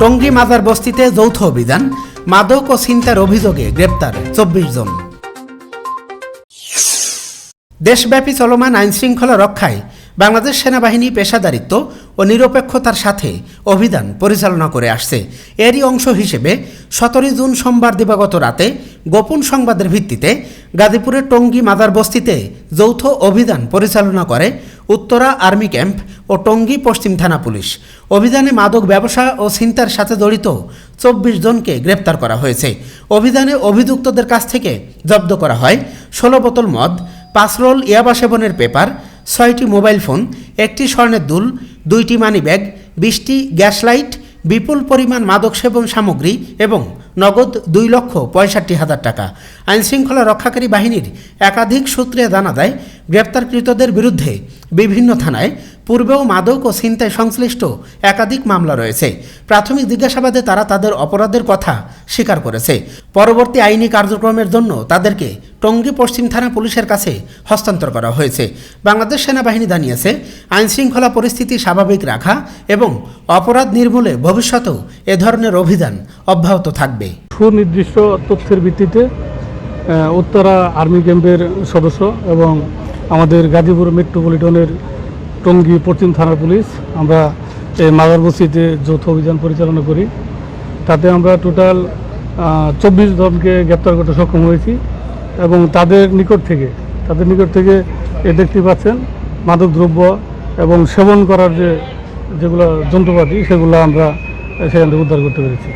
টঙ্গী মাজার বস্তিতে যৌথ অভিযান, মাদক ও ছিনতাইয়ের অভিযোগে গ্রেপ্তার 24 জন। দেশব্যাপী চলমান আইনশৃঙ্খলা রক্ষায় বাংলাদেশ সেনাবাহিনী পেশাদারিত্ব ও নিরপেক্ষতার সাথে অভিযান পরিচালনা করে আসছে। এরই অংশ হিসেবে 17 জুন সোমবার দিবাগত রাতে গোপন সংবাদের ভিত্তিতে গাজীপুরের টঙ্গী মাজার বস্তিতে যৌথ অভিযান পরিচালনা করে উত্তরা আর্মি ক্যাম্প ও টঙ্গী পশ্চিম থানা পুলিশ। অভিযানে মাদক ব্যবসা ও ছিনতাইয়ের সাথে জড়িত 24 জনকে গ্রেপ্তার করা হয়েছে। অভিযানে অভিযুক্তদের কাছ থেকে জব্দ করা হয় 16 বোতল মদ, 5 রোল ইয়াবা সেবনের পেপার, 6টি মোবাইল ফোন, 1টি স্বর্ণের দুল, 2টি মানিব্যাগ, 20টি গ্যাস লাইট, বিপুল পরিমাণ মাদক সেবন সামগ্রী এবং নগদ 2,65,000 টাকা। আইনশৃঙ্খলা রক্ষাকারী বাহিনীর একাধিক সূত্রে জানা যায়, গ্রেপ্তারকৃতদের বিরুদ্ধে বিভিন্ন থানায় পূর্বেও মাদক ও ছিনতাই সংশ্লিষ্ট একাধিক মামলা রয়েছে। প্রাথমিক জিজ্ঞাসাবাদে তারা তাদের অপরাধের কথা স্বীকার করেছে। পরবর্তী আইনি কার্যক্রমের জন্য তাদেরকে টঙ্গী পশ্চিম থানা পুলিশের কাছে হস্তান্তর করা হয়েছে। বাংলাদেশ সেনাবাহিনী জানিয়েছে, আইনশৃঙ্খলা পরিস্থিতি স্বাভাবিক রাখা এবং অপরাধ নির্মূলে ভবিষ্যতেও এ ধরনের অভিযান অব্যাহত থাকবে। সুনির্দিষ্ট তথ্যের ভিত্তিতে উত্তরা আর্মি ক্যাম্পের সদস্য এবং আমাদের গাজীপুর মেট্রোপলিটনের টঙ্গী পশ্চিম থানার পুলিশ আমরা এই মাজার বস্তিতে যৌথ অভিযান পরিচালনা করি। তাতে আমরা টোটাল 24 জনকে গ্রেপ্তার করতে সক্ষম হয়েছি এবং তাদের নিকট থেকে দেখতে পাচ্ছেন মাদকদ্রব্য এবং সেবন করার যেগুলো যন্ত্রপাতি সেগুলো আমরা সেখান থেকে উদ্ধার করতে পেরেছি।